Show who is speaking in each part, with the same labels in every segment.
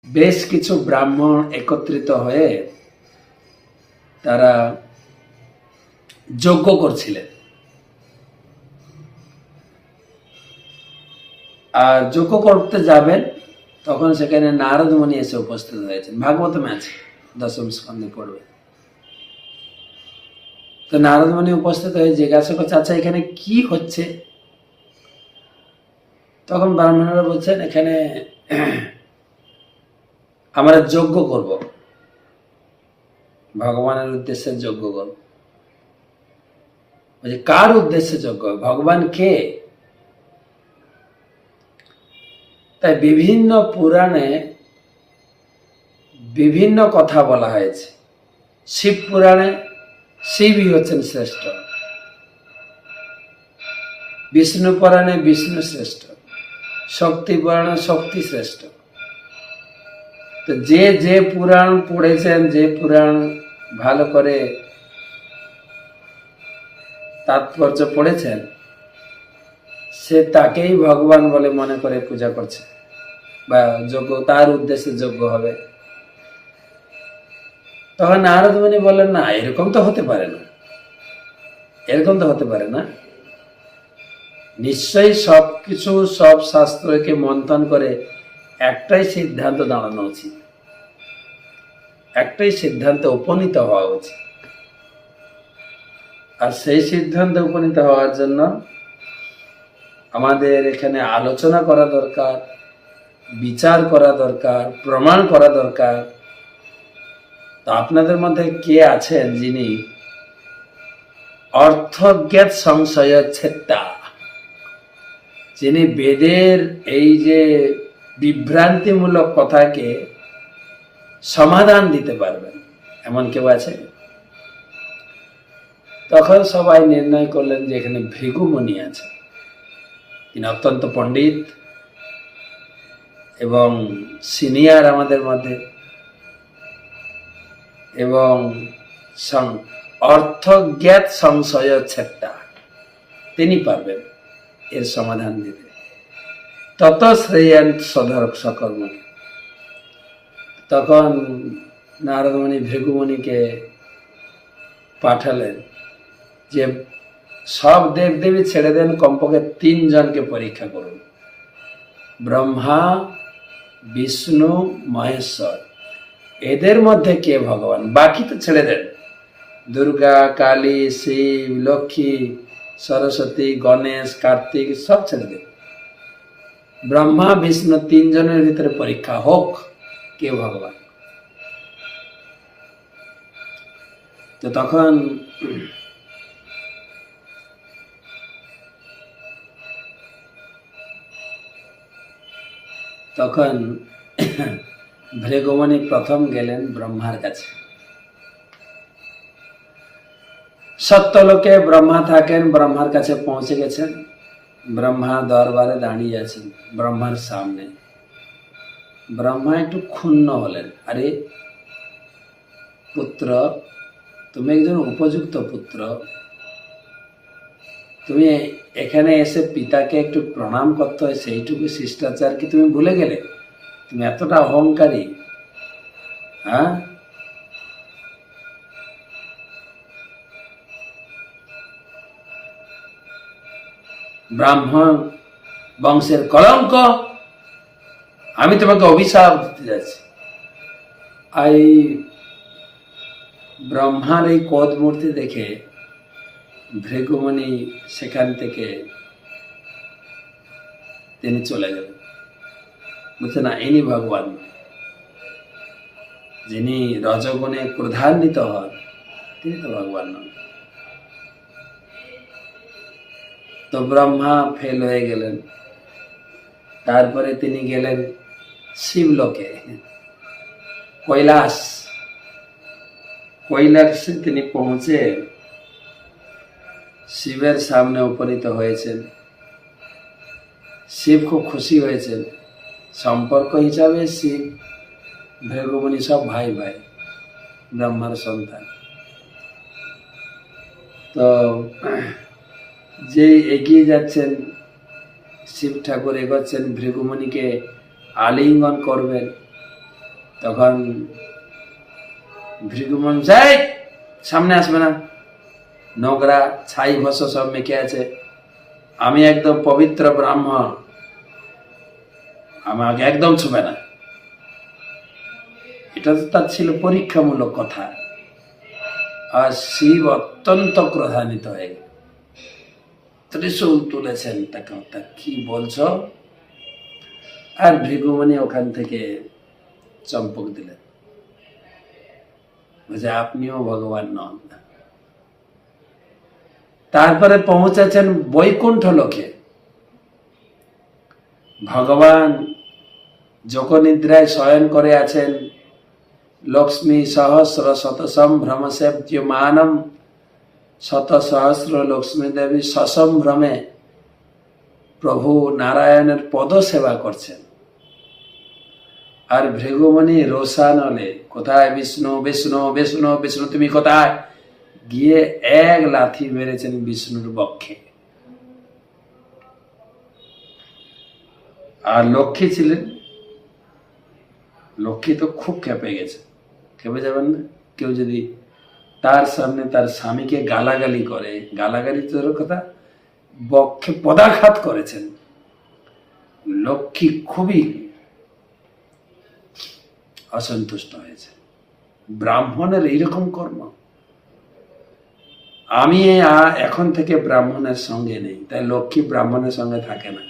Speaker 1: বেশ কিছু ব্রাহ্মণ একত্রিত হয়ে তারা যজ্ঞ করছিলেন। আর যজ্ঞ করতে যাবেন তখন সেখানে নারদ মুনি এসে উপস্থিত হয়েছেন। ভাগবতমে আছে, দশম স্কন্ধে পড়বে। তো নারদ মুনি উপস্থিত হয়ে জিজ্ঞাসা করছে, আচ্ছা এখানে কি হচ্ছে? তখন ব্রাহ্মণরা বলছেন, এখানে আমরা যজ্ঞ করব, ভগবানের উদ্দেশ্যে যজ্ঞ করব। বলছে কার উদ্দেশ্যে যজ্ঞ? ভগবান কে? তাই বিভিন্ন পুরাণে বিভিন্ন কথা বলা হয়েছে। শিব পুরাণে শিবই হচ্ছেন শ্রেষ্ঠ, বিষ্ণু পুরাণে বিষ্ণু শ্রেষ্ঠ, শক্তি পুরাণে শক্তি শ্রেষ্ঠ। তো যে যে পুরাণ পড়েছেন, যে পুরাণ ভালো করে তাৎপর্য পড়েছেন, সে তাকেই ভগবান বলে মনে করে পূজা করছে বা যজ্ঞ, তার উদ্দেশ্যে যজ্ঞ হবে। তখন নারদ মুনি বললেন, না এরকম তো হতে পারে না, এরকম তো হতে পারে না। নিশ্চয়ই সবকিছু, সব শাস্ত্রকে মন্থন করে একটাই সিদ্ধান্ত দাঁড়ানো উচিত, একটাই সিদ্ধান্তে উপনীত হওয়া উচিত। আর সেই সিদ্ধান্তে উপনীত হওয়ার জন্য আমাদের এখানে আলোচনা করা দরকার, বিচার করা দরকার, প্রমাণ করা দরকার। তো আপনাদের মধ্যে কে আছেন যিনি অর্থজ্ঞাত সংশয় ছেত্তা, যিনি বেদের এই যে বিভ্রান্তিমূলক কথাকে সমাধান দিতে পারবেন, এমন কেউ আছে? তখন সবাই নির্ণয় করলেন যে এখানে ভৃগুমুনি আছে। তিনি অত্যন্ত পণ্ডিত এবং সিনিয়র আমাদের মধ্যে, এবং অর্থজ্ঞাত সংশয় ছেত্তা, তিনি পারবেন এর সমাধান দিতে। তত শ্রেয়ান সধর সকর্ম। তখন নারদ মুনি ভৃগুমুনিকে পাঠালেন যে সব দেবদেবী ছেড়ে দেন, কমপক্ষে 3 জনকে পরীক্ষা করুন, ব্রহ্মা, বিষ্ণু, মহেশ্বর, এদের মধ্যে কে ভগবান। বাকি তো ছেড়ে দেন, দুর্গা, কালী, শিব, লক্ষ্মী, সরস্বতী, গণেশ, কার্তিক সব ছেড়ে দেন। ব্রহ্মা, বিষ্ণু 3 জনের ভিতরে পরীক্ষা হোক কে ভগবান। তো তখন ভৃগুমুনি প্রথম গেলেন ব্রহ্মার কাছে। সত্যলোকে ব্রহ্মা থাকেন, ব্রহ্মার কাছে পৌঁছে গেছেন। ব্রহ্মা দরবারে দাঁড়িয়ে আছেন ব্রহ্মার সামনে। ব্রহ্মা একটু ক্ষুণ্ণ হলেন, আরে পুত্র, তুমি একজন উপযুক্ত পুত্র, তুমি এখানে এসে পিতাকে একটু প্রণাম করতে হয়, সেইটুকু শিষ্টাচার কি তুমি ভুলে গেলে? তুমি এতটা অহংকারী? হ্যাঁ, ব্রাহ্মণ বংশের কলঙ্ক, আমি তোমাকে অভিশাপ দিতে যাচ্ছি। এই ব্রহ্মার এই কোদ মূর্তি দেখে ভৃগুমুনি সেখান থেকে তিনি চলে গেলেন। বলছে না, ইনি ভগবান। যিনি রজগুণে ক্রোধান্বিত হন তিনি তো ভগবান নন। তো ব্রহ্মা ফেল হয়ে গেলেন। তারপরে তিনি গেলেন শিবলোকে, কৈলাসে তিনি পৌঁছে শিবের সামনে উপনীত হয়েছেন। শিব খুব খুশি হয়েছেন। সম্পর্ক হিসাবে শিব ভৃগুমুনি সব ভাই ভাই, ব্রহ্মার সন্তান। তো যে এগিয়ে যাচ্ছেন, শিব ঠাকুর এগোচ্ছেন, ভৃগুমুনিকে আলিঙ্গন করবেন। তখন ভৃগুমন যাই সামনে আসবে না, নোংরা ছাই ভস্য সব মেখে আছে, আমি একদম পবিত্র ব্রাহ্মণ, আমাকে একদম ছুবে না। এটা তো তার ছিল পরীক্ষামূলক কথা। আর শিব অত্যন্ত ক্রোধান্বিত হয়ে গেল, ত্রিশূল তুলেছেন, তাকে তা কি বলছ? আর ভৃগুমণি ওখান থেকে চম্পক দিলেন, বলছে আপনিও ভগবান নন। তারপরে পৌঁছেছেন বৈকুণ্ঠ লোকে। ভগবান যোগনিদ্রায় শয়ন করে আছেন, লক্ষ্মী সহস্র শত সম্ভ্রম সেব্যমানম, শত সহস্র লক্ষ্মী দেবী সসম্ভ্রমে প্রভু নারায়ণের পদ সেবা করছেন। আর ভৃগুমণি রোষানলে, কোথায় বিষ্ণু বিষ্ণু বিষ্ণু বিষ্ণু, তুমি কোথায়? গিয়ে এক লাথি মেরেছেন বিষ্ণুর বক্ষে। আর লক্ষ্মী ছিলেন, লক্ষ্মী তো খুব খেপে গেছে। খেপে যাবেন না? কেউ যদি তার সামনে তার স্বামীকে গালাগালি করে, গালাগালি তোর কথা, বক্ষে পদাঘাত করেছেন, লক্ষ্মী খুবই অসন্তুষ্ট হয়েছে। ব্রাহ্মণের এইরকম কর্ম, আমি এখন থেকে ব্রাহ্মণের সঙ্গে নেই। তাই লক্ষ্মী ব্রাহ্মণের সঙ্গে থাকে না,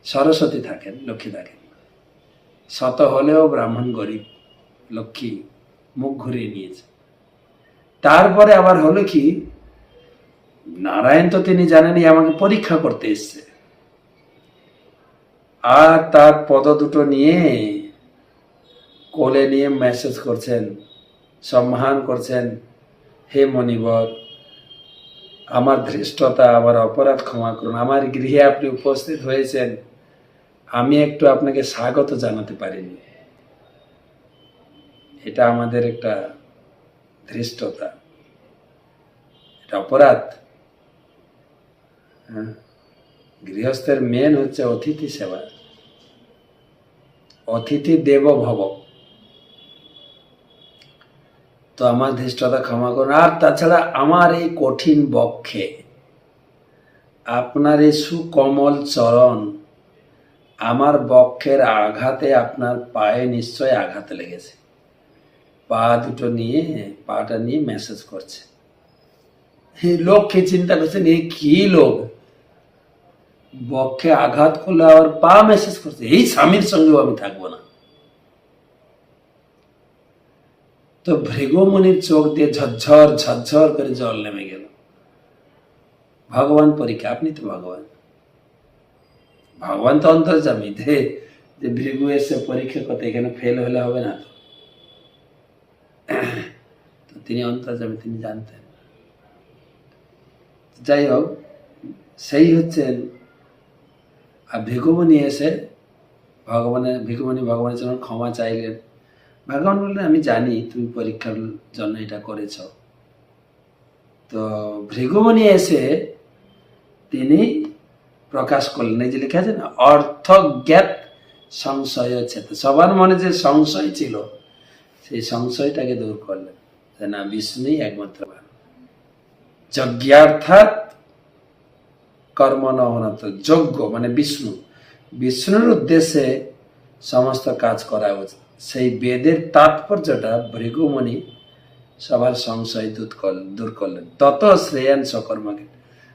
Speaker 1: সরস্বতী থাকেন, লক্ষ্মী থাকেন। শত হলেও ব্রাহ্মণ গরিব, লক্ষ্মী মুখ ঘুরিয়ে নিয়েছে। তারপরে আবার হলো কি, নারায়ণ তো তিনি জানেনি আমাকে পরীক্ষা করতে এসছে, আর তার পদ দুটো নিয়ে কোলে নিয়ে মেসেজ করছেন, সম্মান করছেন, হে মণিবর, আমার ধৃষ্টতা, আমার অপরাধ ক্ষমা করুন, আমার গৃহে আপনি উপস্থিত হয়েছেন, আমি একটু আপনাকে স্বাগত জানাতে পারিনি, এটা আমাদের একটা ধৃষ্টতা, এটা অপরাধ। গৃহস্থের মেন হচ্ছে অতিথি সেবা, অতিথি দেব ভব। তো আমার ধৃষ্টতা ক্ষমা করুন। আর তাছাড়া আমার এই কঠিন বক্ষে আপনার এই সুকমল চরণ, আমার বক্ষের আঘাতে আপনার পায়ে নিশ্চয় আঘাত লেগেছে। পা দুটো নিয়ে, পাটা নিয়ে মেসেজ করছে। লোককে চিন্তা করছেন, এই কি লোক, বক্ষে আঘাত করলে আবার পা মেসেজ করছে, এই স্বামীর সঙ্গেও আমি থাকবো না। তো ভৃগুমণির চোখ দিয়ে ঝরঝর ঝরঝর করে জল নেমে গেল। ভগবান পরীক্ষা, আপনি তো ভগবান, ভগবান তো অন্তর্যামী, যে ভৃগু এসে পরীক্ষা করতে, এখানে ফেল হলে হবে না। তো তিনি অন্তর্যামী, তিনি জানতেন। যাই হোক, সেই হচ্ছেন। আর ভৃগুমণি এসে ভৃগুমণি ভগবানের জন্য ক্ষমা চাইলেন। ভগবান বললেন, আমি জানি তুমি পরীক্ষার জন্য এটা করেছ। তো ভৃগুমণি এসে তিনি প্রকাশ করলেন, এই যে লেখা আছে না, অর্থজ্ঞাত সংশয় চেত, সবার মনে যে সংশয় ছিল সেই সংশয়টাকে দূর করলেন, যে না, বিষ্ণুই একমাত্র যজ্ঞার্থাৎ কর্ম নহনত, যজ্ঞ মানে বিষ্ণু, বিষ্ণুর উদ্দেশ্যে সমস্ত কাজ করা উচিত। সেই বেদের তাৎপর্যটা ভৃগুমণি সবার সংশয় দূর করলেন। তত শ্রেয়ান সকর্মকে,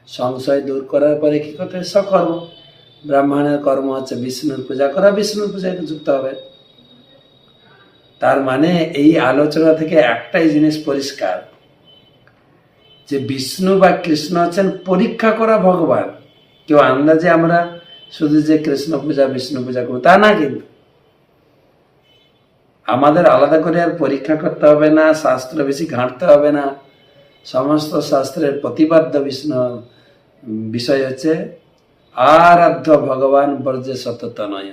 Speaker 1: সংশয় দূর করার পরে কি করতে হবে? সকর্ম। ব্রাহ্মণের কর্ম হচ্ছে বিষ্ণুর পূজা করা, বিষ্ণুর পূজায় যুক্ত হবে। তার মানে এই আলোচনা থেকে একটাই জিনিস পরিষ্কার, যে বিষ্ণু বা কৃষ্ণ হচ্ছেন পরীক্ষা করা ভগবান। কেউ আন্দাজে আমরা শুধু যে কৃষ্ণ পূজা বিষ্ণু পূজা করবো তা না, কিন্তু আমাদের আলাদা করে আর পরীক্ষা করতে হবে না, শাস্ত্র বেশি ঘাঁটতে হবে না। সমস্ত শাস্ত্রের প্রতিপাদ্য বিষয় হচ্ছে আরাধ্য ভগবান বর্জে সতত নয়।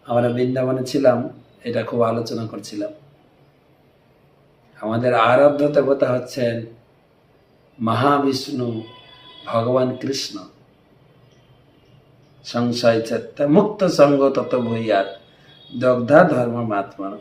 Speaker 1: আমরা বৃন্দাবনে ছিলাম, এটা খুব আলোচনা করছিলাম। আমাদের আরাধ্য দেবতা হচ্ছেন মহাবিষ্ণু ভগবান কৃষ্ণ। সংশয় চেত্তা মুক্ত সঙ্গ তত ভূয়াৎ, দগ্ধা ধর্মমাত্মন।